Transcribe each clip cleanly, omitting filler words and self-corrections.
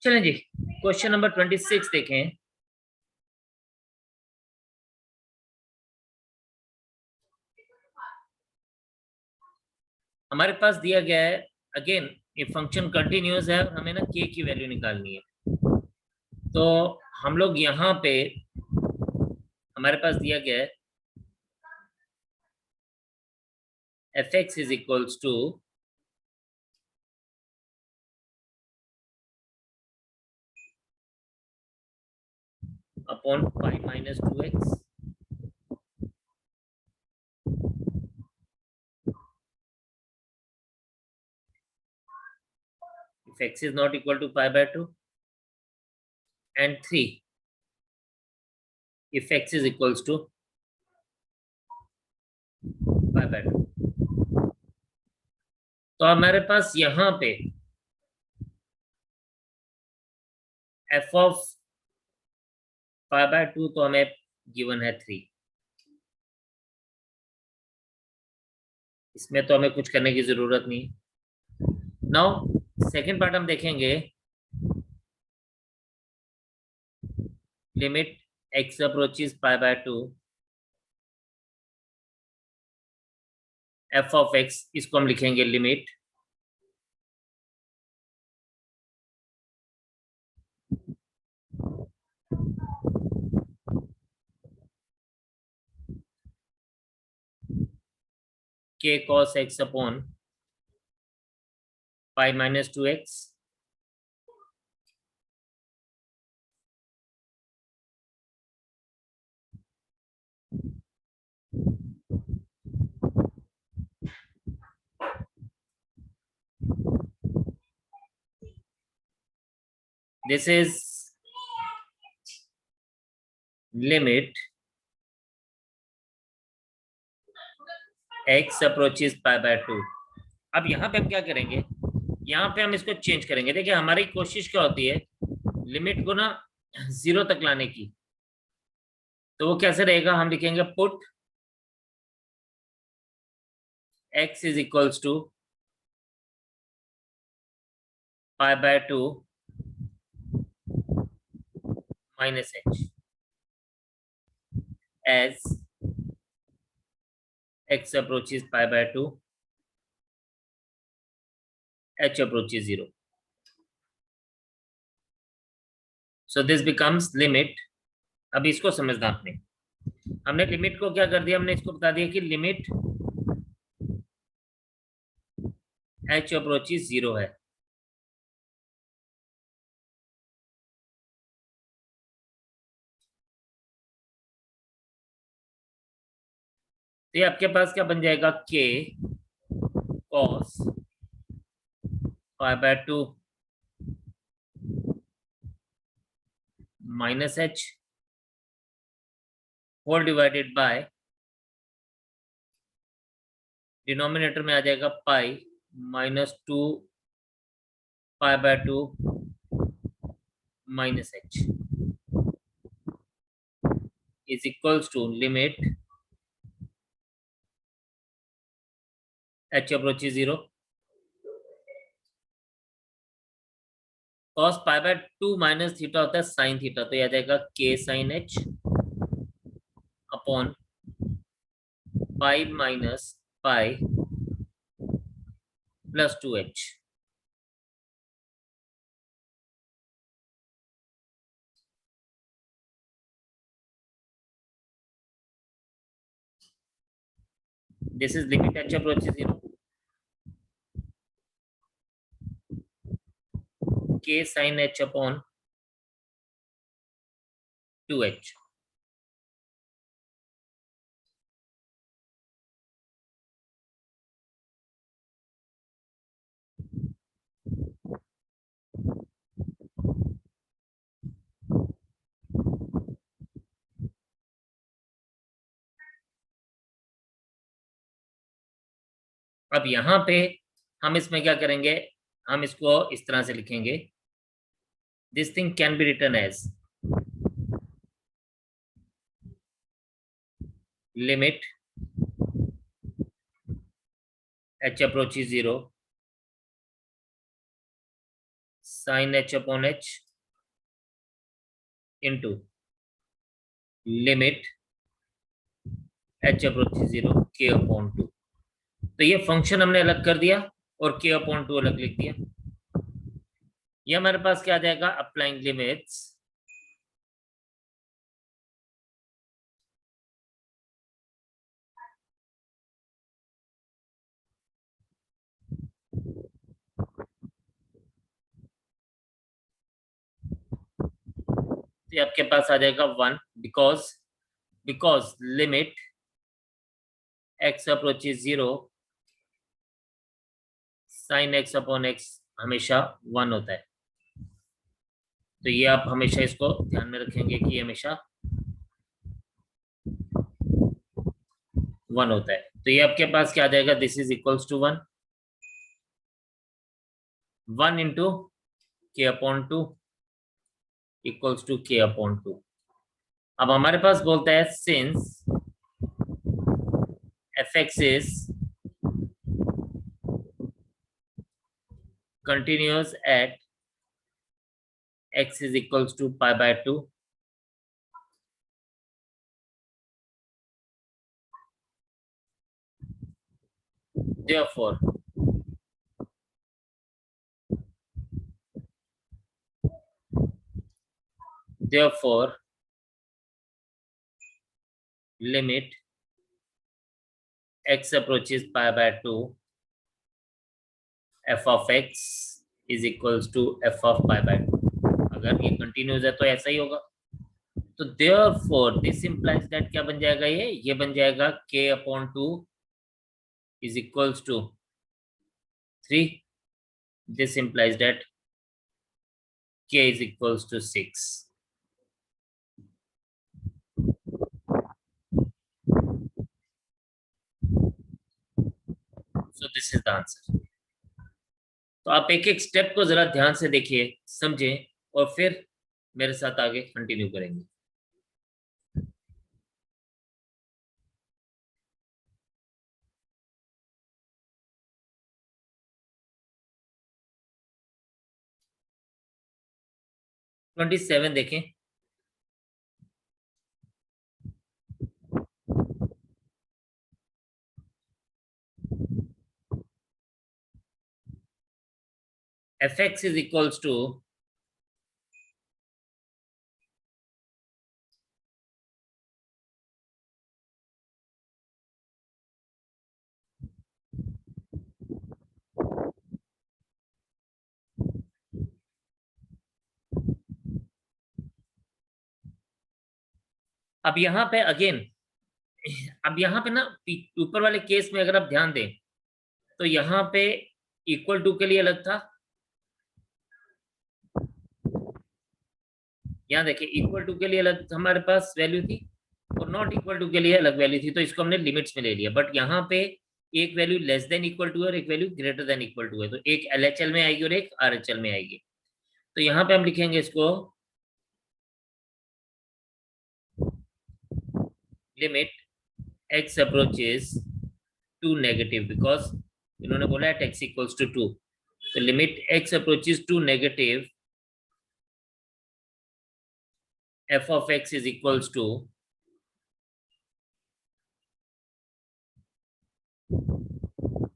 चलें जी, question number 26 देखें। हमारे पास दिया गया है, अगेन ये फंक्शन कंटिन्यूअस है और हमें ना k की वैल्यू निकालनी है। तो हम लोग यहाँ पे हमारे पास दिया गया है f(x) is equals two upon pi minus 2x if x is not equal to pi by 2 and 3 if x is equals to pi by 2। तो हमारे पास यहाँ पे f ऑफ pi by 2 तो हमें गिवन है 3। इसमें तो हमें कुछ करने की जरूरत नहीं। नाउ सेकेंड पार्ट हम देखेंगे, limit x approaches pi by 2 f of x, इसको हम लिखेंगे limit k cos x upon pi minus 2x this is limit x approaches pi by 2। अब यहाँ पे हम क्या करेंगे, यहाँ पे हम इसको चेंज करेंगे। देखिए हमारी कोशिश क्या होती है, लिमिट को ना 0 तक लाने की। तो वो कैसे रहेगा, हम लिखेंगे put x is equals to pi by 2 minus h as x approaches pi by 2 h approaches 0। so this becomes limit। अब इसको समझना आपने, हमने लिमिट को क्या कर दिया, हमने इसको बता दिया कि लिमिट h अप्रोचेस 0 है। तो ये आपके पास क्या बन जाएगा, k cos pi by 2 minus h whole divided by, denominator में आ जाएगा pi minus 2 pi by 2 minus h is equals to limit h approaches 0 cos pi by 2 minus theta होता है साइन थीटा, तो यह आ जाएगा k sine h upon pi minus pi plus 2h। this is limit h approaches 0 k sin h upon 2h। अब यहाँ पे हम इसमें क्या करेंगे, हम इसको इस तरह से लिखेंगे, this thing can be written as limit h approaches 0 sin h upon h into limit h approach 0 k upon 2। तो ये फंक्शन हमने अलग कर दिया और k अपॉन 2 अलग लिख दिया। ये हमारे पास क्या आ जाएगा, अप्लाइंग लिमिट्स तो आपके पास आ जाएगा 1 because limit x approaches 0 sine x upon x हमेशा 1 होता है। तो ये आप हमेशा इसको ध्यान में रखेंगे कि हमेशा 1 होता है। तो ये आपके पास क्या आ जाएगा, this is equals to 1 into k upon 2 equals to k upon 2। अब हमारे पास बोलता है since f x is continuous at x is equals to pi by 2, therefore limit x approaches pi by 2 f of x is equals to f of pi by 2। अगर ये continuous है तो ऐसा ही होगा। तो therefore this implies that क्या बन जाएगा, ये बन जाएगा k upon 2 is equals to 3। this implies that k is equals to 6। so this is the answer। तो आप एक एक स्टेप को जरा ध्यान से देखिए, समझें और फिर मेरे साथ आगे कंटिन्यू करेंगे। ट्वेंटी 27 देखें। F x is equals to अब यहाँ पे अगेन, अब यहाँ पे ना ऊपर वाले केस में अगर आप ध्यान दें तो यहाँ पे इक्वल टू के लिए अलग था, यहाँ देखिए इक्वल टू के लिए अलग हमारे पास वैल्यू थी और नॉट इक्वल टू के लिए अलग वैल्यू थी। तो इसको हमने लिमिट्स में ले लिया। बट यहाँ पे एक value less than equal to है और एक value greater than equal to है। तो एक LHL में आएगी और एक RHL में आएगी। तो यहाँ पे हम लिखेंगे इसको limit x approaches to negative, because इन्होंने बोला है x इक्वल्स टू 2। तो limit x approaches to negative f of x is equals to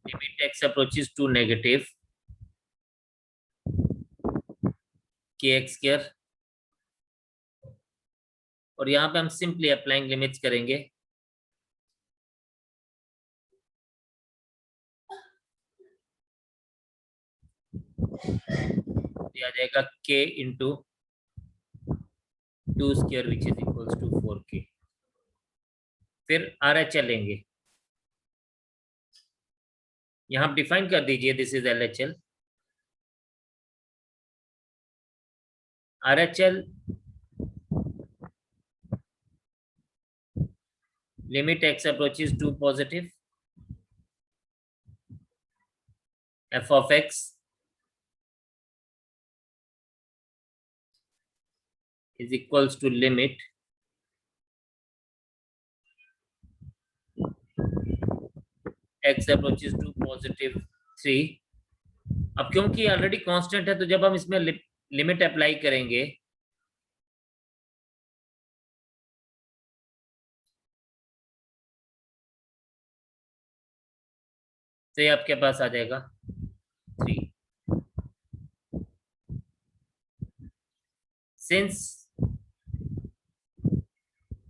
limit x approaches to negative kx square। और यहाँ पे हम सिंपली अप्लाइंग लिमिट्स करेंगे। ये आ जाएगा k into 2 square which is equals to 4k। फिर RHL लेंगे, यहाँ आप डिफाइन कर दीजिए this is LHL। RHL limit x approaches to positive f of x is equals to limit x approaches to positive 3 अब क्योंकि ऑलरेडी कांस्टेंट है तो जब हम इसमें लिमिट अप्लाई करेंगे तो ये आपके पास आ जाएगा 3। Since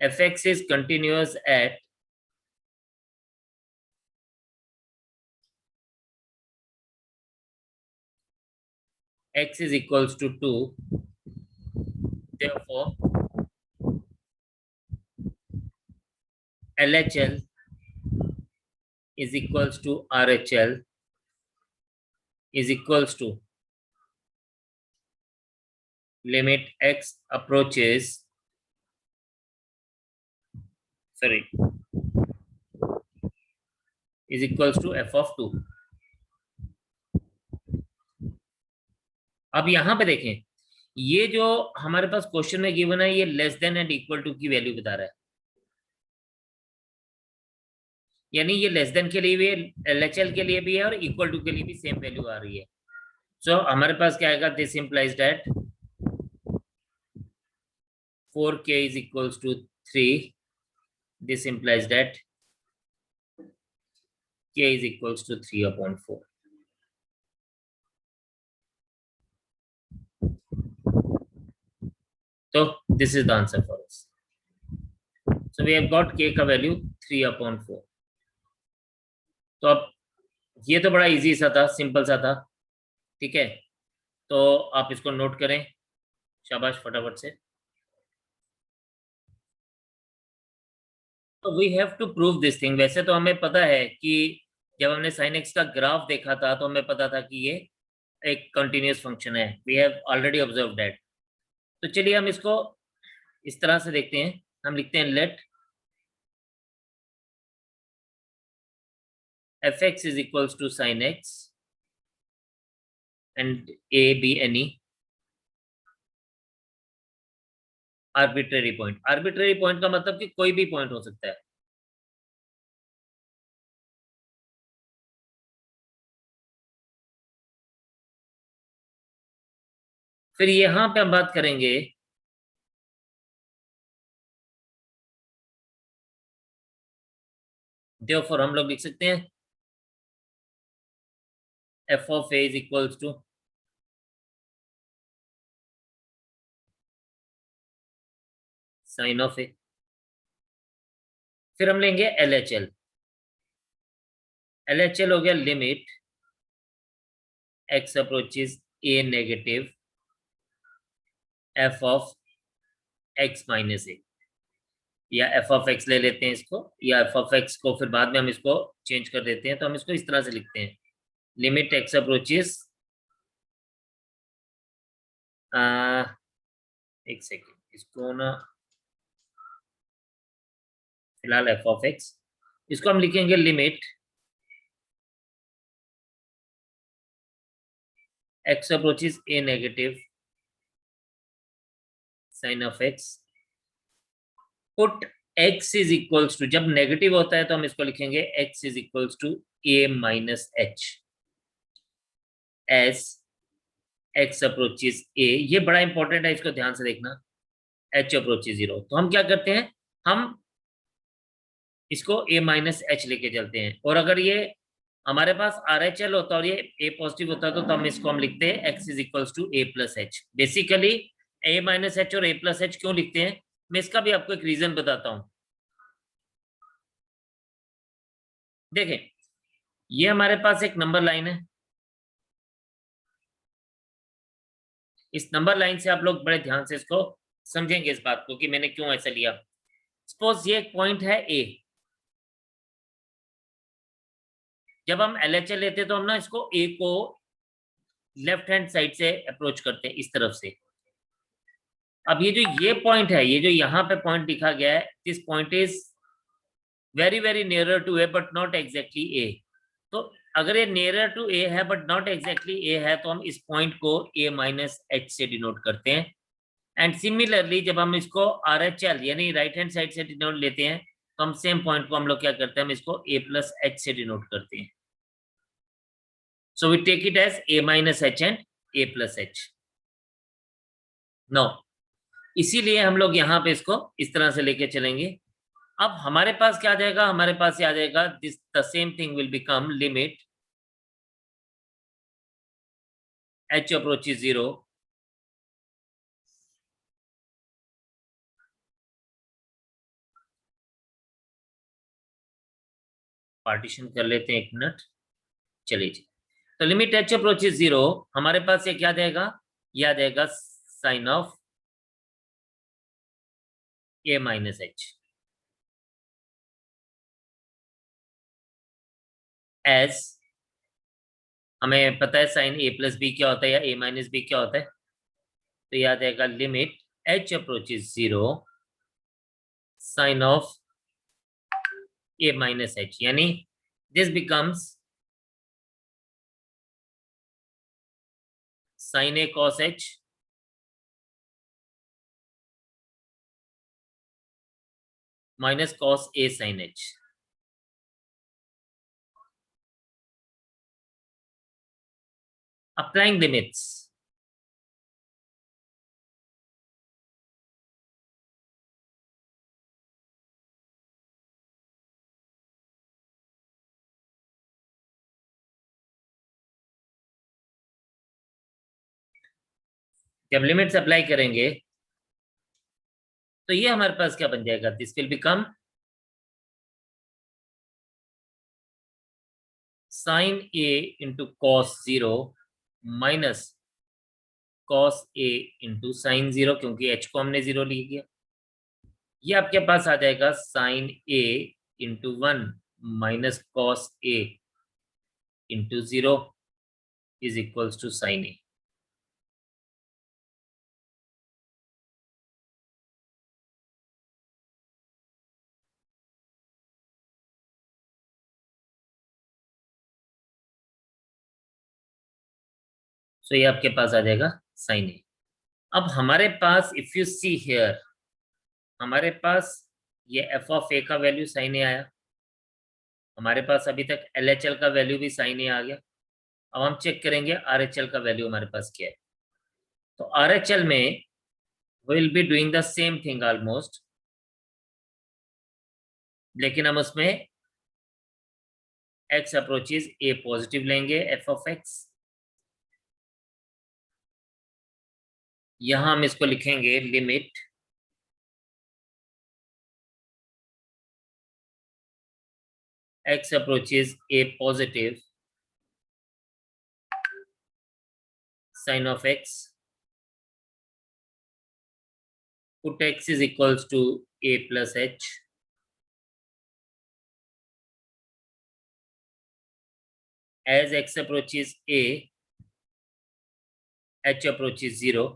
fx is continuous at x is equals to 2, therefore LHL is equals to RHL is equals to limit x approaches, sorry, is equals to f of 2। अब यहां पे देखें, ये जो हमारे पास क्वेश्चन में गिवन है ये less than and equal to की वैल्यू बता रहा है, यानी ये लेस देन के लिए भी LHL के लिए भी है और इक्वल टू के लिए भी सेम वैल्यू आ रही है। सो हमारे पास क्या आएगा, this implies that 4k is equals to 3, this implies that k is equals to 3/4। So this is the answer for us. So we have got k का वैल्यू 3/4। तो अब ये तो बड़ा इजी सा था, सिंपल सा था, ठीक है। तो आप इसको नोट करें, शाबाश, फटाफट से। तो we have to prove this thing. वैसे तो हमें पता है कि जब हमने sin x का ग्राफ देखा था तो हमें पता था कि ये एक कंटिन्यूअस फंक्शन है, we have already observe that. तो चलिए हम इसको इस तरह से देखते हैं, हम लिखते हैं late fx is equals to sin x and a be any arbitrary point. Arbitrary point का मतलब कि कोई भी पॉइंट हो सकता है। फिर यहां पे हम बात करेंगे देयरफॉर हम लोग लिख सकते हैं f of a is equals to sin of a। फिर हम लेंगे LHL। LHL हो गया limit x approaches a negative f of x minus a, या f of x ले लेते हैं इसको, या f of x को फिर बाद में हम इसको चेंज कर देते हैं। तो हम इसको इस तरह से लिखते हैं लिमिट x अप्रोचेस, एक सेकेंड, इसको ना फिलहाल f of x, इसको हम लिखेंगे limit x approaches a negative sin of x, put x is equals to, जब नेगेटिव होता है तो हम इसको लिखेंगे x is equals to a minus h as x approaches a। ये बड़ा इंपॉर्टेंट है, इसको ध्यान से देखना, h अप्रोचेस 0। तो हम क्या करते हैं, हम इसको a माइनस h लेके चलते हैं, और अगर ये हमारे पास RHL होता और ये a पॉजिटिव होता तो हम इसको हम लिखते हैं x is equals to a plus h। Basically a minus h और a प्लस h क्यों लिखते हैं, मैं इसका भी आपको एक रीजन बताता हूं। देखें, ये हमारे पास एक नंबर लाइन है, इस नंबर लाइन से आप लोग बड़े ध्यान से इसको समझेंगे इस बात को कि मैंने क्यों ऐसा लिया। सपोज ये एक पॉइंट है ए, जब हम LHL लेते तो हम ना इसको ए को लेफ्ट हैंड साइड से अप्रोच करते हैं इस तरफ से। अब ये जो ये पॉइंट है, ये जो यहाँ पे पॉइंट लिखा गया है, this point is very very nearer to A but not exactly A. तो अगर ये नियरर टू ए है बट नॉट एग्जैक्टली ए है तो हम इस पॉइंट को a माइनस एच से डिनोट करते हैं। एंड सिमिलरली जब हम इसको RHL यानी राइट हैंड साइड से डिनोट लेते हैं तो हम सेम पॉइंट को हम लोग क्या करते हैं, हम इसको a प्लस एच से डिनोट करते हैं। So we take it as a minus h and a plus h. Now, इसीलिए हम लोग यहाँ पे इसको इस तरह से लेके चलेंगे. अब हमारे पास क्या आ जाएगा, हमारे पास ये आ जाएगा, this the same thing will become limit h approaches 0 partition कर लेते हैं एक मिनट. चलिए जी. तो लिमिट h अप्रोचेस 0 हमारे पास ये क्या आ जाएगा, ये आ जाएगा sine of a minus h as, हमें पता है साइन a प्लस बी क्या होता है या a माइनस बी क्या होता है. तो ये आ जाएगा limit h approaches 0 sine of a minus h, यानी this becomes sine a cos h minus cos a sin h. Applying limits, जब लिमिट्स अप्लाई करेंगे तो ये हमारे पास क्या बन जाएगा, this will become sine a into cos 0 minus cos a into sine 0, क्योंकि h को हमने 0 लिख दिया. ये आपके पास आ जाएगा sine a into 1 minus cos a into 0 is equals to sine a. So ये आपके पास आ जाएगा साइन a. अब हमारे पास इफ यू सी हियर, हमारे पास ये एफ ऑफ ए का वैल्यू साइन ए आया, हमारे पास अभी तक एल एच एल का वैल्यू भी साइन ए आ गया. अब हम चेक करेंगे आर एच एल का वैल्यू हमारे पास क्या है. तो आर एच एल में will be doing the same thing almost, लेकिन हम उसमें एक्स अप्रोचेज ए पॉजिटिव लेंगे एफ ऑफ एक्स. यहां हम इसको लिखेंगे limit x approaches a positive sin of x, put x is equals to a plus h, as x approaches a h approaches 0,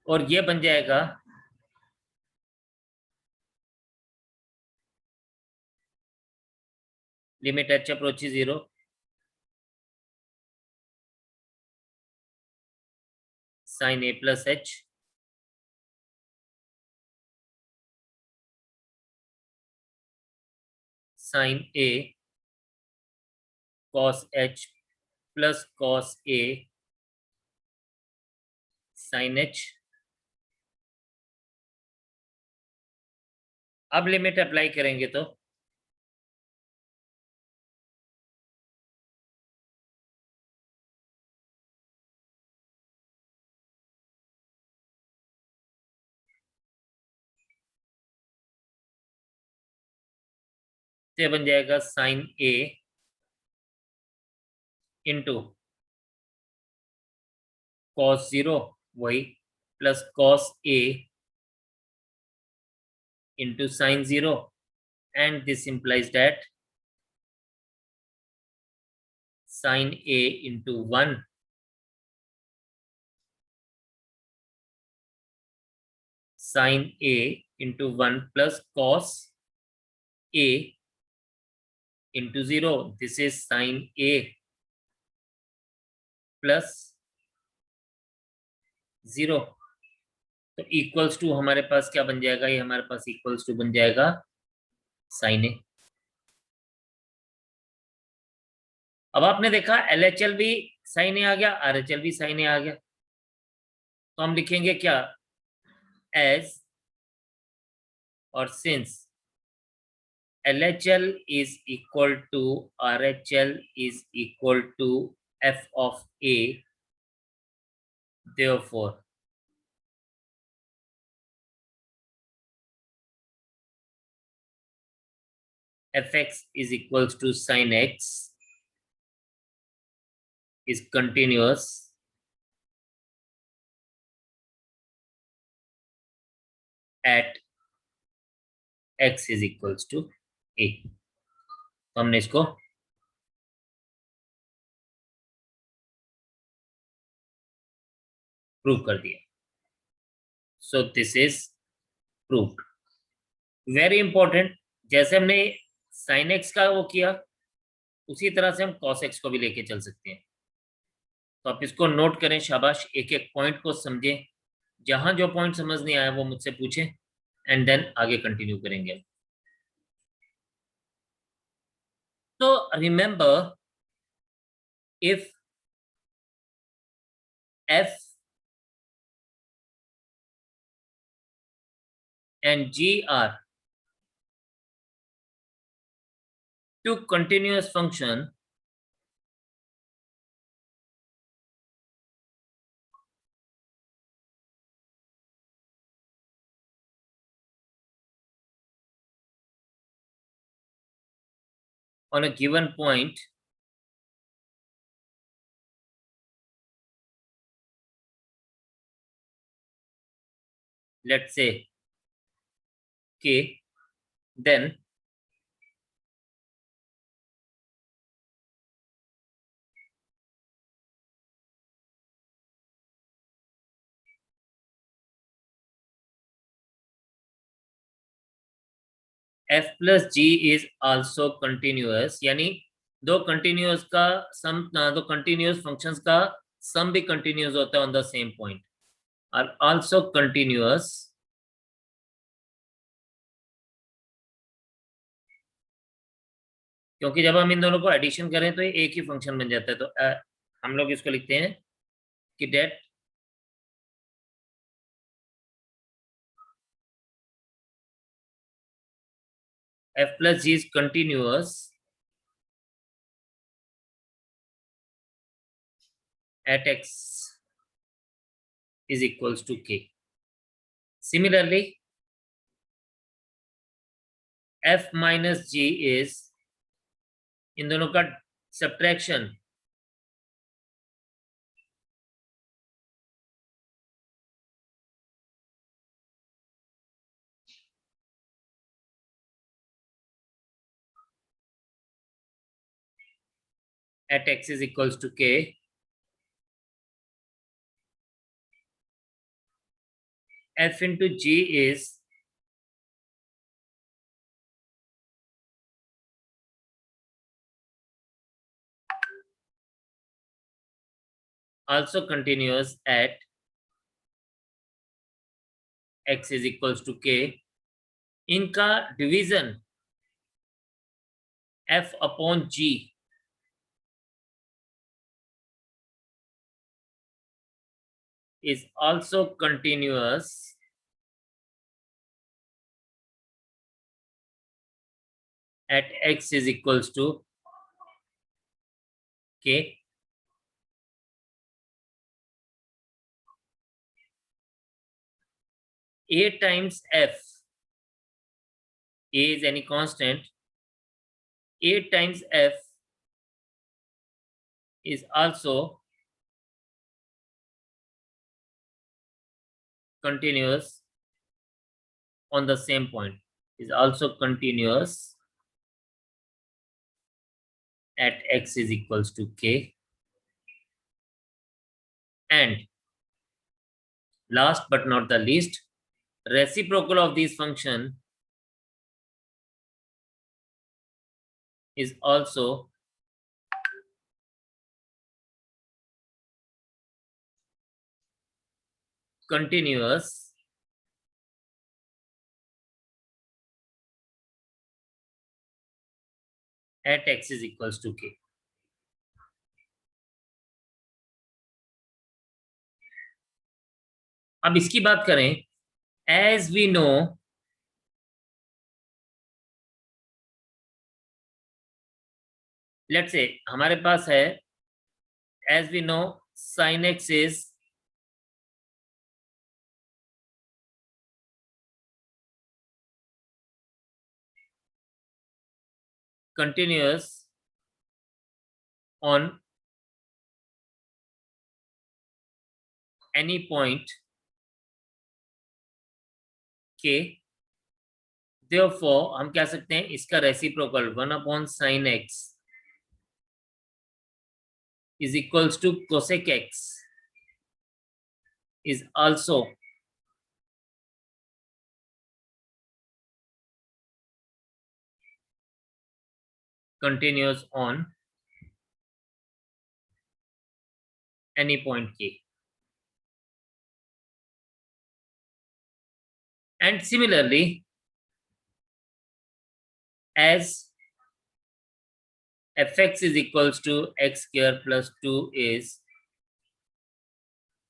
और ये बन जाएगा limit h approaches 0 sin a plus h sin a cos h plus cos a sin h. अब limit apply करेंगे तो ये बन जाएगा साइन a इंटू कॉस 0 वही plus cos a into sin 0, and this implies that sin a into 1 sin a into 1 plus cos a into 0, this is sin a plus 0. तो equals to हमारे पास क्या बन जाएगा, ये हमारे पास इक्वल्स टू बन जाएगा साइन ए. अब आपने देखा LHL भी साइन ए आ गया, RHL भी साइन ए आ गया, तो हम लिखेंगे क्या, एज और since LHL is equal to RHL is equal to f of a, therefore fx is equals to sin x is continuous at x is equals to a। तो हमने इसको प्रूव कर दिया। So this is proved. Very important, जैसे हमने sin x का वो किया, उसी तरह से हम cos x को भी लेके चल सकते हैं। तो आप इसको नोट करें, शाबाश, एक एक पॉइंट को समझें, जहां जो पॉइंट समझ नहीं आया वो मुझसे पूछें, एंड देन आगे कंटिन्यू करेंगे। तो remember, if f and g are two continuous function, on a given point, let's say k, then f plus g is also continuous, यानी दो कंटिन्यूअस का सम, दो कंटिन्यूअस फंक्शंस का सम भी कंटिन्यूअस होता है ऑन द सेम पॉइंट, और also continuous क्योंकि जब हम इन दोनों को एडिशन करें तो ये एक ही फंक्शन बन जाता है। तो हम लोग इसको लिखते हैं कि date f plus g is continuous at x is equals to k. Similarly, f minus g is इन दोनों का subtraction at x is equals to k, f into g is also continuous at x is equals to k। इनका division f upon g is also continuous at x is equals to k। a times f, a is any constant, a times f is also continuous on the same point, is also continuous at x is equals to k। And last but not the least, reciprocal of this function is also continuous at x is equals to k। अब इसकी बात करें, as we no let's say हमारे पास है, as we know sin x is continuous on any point k, therefore हम कह सकते हैं इसका reciprocal 1/sin x is equals to cosec x is also continuous on any point k. And similarly, as fx is equals to x square plus 2 is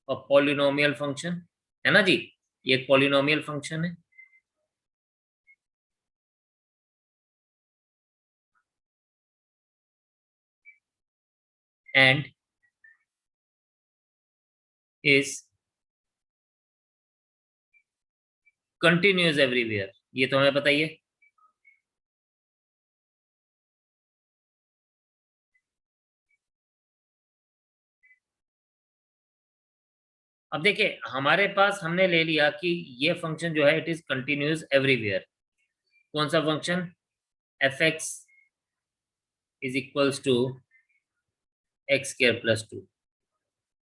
a polynomial function, है ना जी, ये एक polynomial function है. And is continuous everywhere, ये तो हमें बताइए. अब देखिए हमारे पास हमने ले लिया कि ये फंक्शन जो है इट इज कंटिन्यूस एवरीवेयर. कौन सा function? F x is equals to x square plus 2.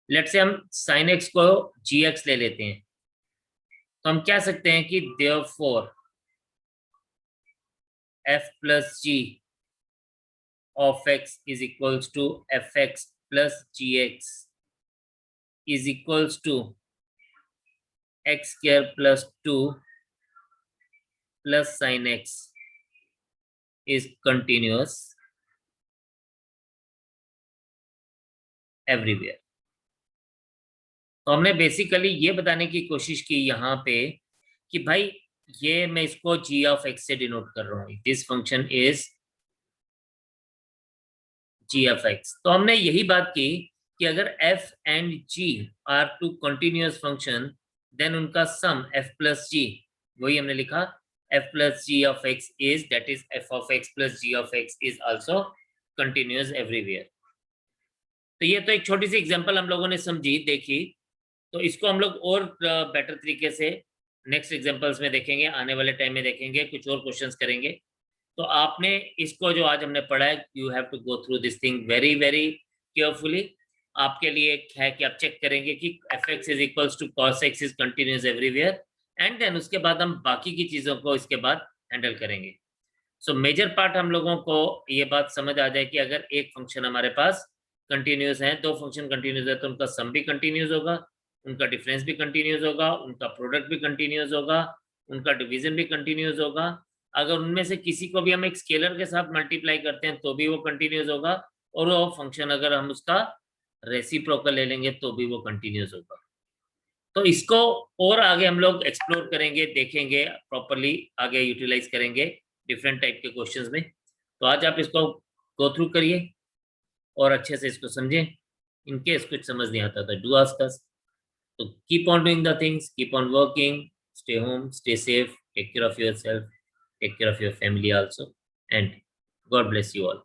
Let say हम साइन एक्स को जी एक्स ले लेते हैं, तो हम क्या सकते हैं कि therefore f plus g of x is equals to f x plus g x is equals to x square plus 2 plus sin x is continuous everywhere. तो हमने बेसिकली ये बताने की कोशिश की यहाँ पे कि भाई ये मैं इसको g ऑफ x से डिनोट कर रहा हूँ, this function is g of x. तो हमने यही बात की कि अगर f and g are two continuous function then उनका सम f प्लस g, वही हमने लिखा f plus g of x is that is f of x plus g of x is also continuous everywhere. तो ये तो एक छोटी सी example हम लोगों ने समझी देखी, तो इसको हम लोग और बेटर तरीके से नेक्स्ट एग्जांपल्स में देखेंगे, आने वाले टाइम में देखेंगे, कुछ और क्वेश्चंस करेंगे. तो आपने इसको जो आज हमने पढ़ा है, you have to go through this thing very very carefully. आपके लिए है कि आप चेक करेंगे कि f x is equals to cos x is continuous everywhere, and then उसके बाद हम बाकी की चीजों को इसके बाद हैंडल करेंगे. सो मेजर पार्ट हम लोगों को ये बात समझ आ जाए कि अगर एक फंक्शन हमारे पास कंटिन्यूस है, दो फंक्शन कंटिन्यूस है, तो उनका सम भी कंटिन्यूस होगा, उनका डिफरेंस भी कंटिन्यूस होगा, उनका प्रोडक्ट भी कंटिन्यूस होगा, उनका डिवीजन भी कंटिन्यूस होगा. अगर उनमें से किसी को भी हम एक स्केलर के साथ मल्टीप्लाई करते हैं तो भी वो कंटिन्यूस होगा, और वो फंक्शन अगर हम उसका रेसिप्रोकल ले लेंगे तो भी वो कंटिन्यूस होगा. तो इसको और आगे हम लोग एक्सप्लोर करेंगे, देखेंगे, प्रॉपर्ली आगे यूटिलाइज करेंगे डिफरेंट टाइप के क्वेश्चंस में. तो आज आप इसको गो थ्रू करिए और अच्छे से इसको समझें. इनकेस कुछ समझ नहीं आता तो डू आस्क अस. तो keep on doing the things, keep on working, stay home, stay safe, take care of yourself, take care of your family also, and God bless you all.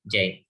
Jai.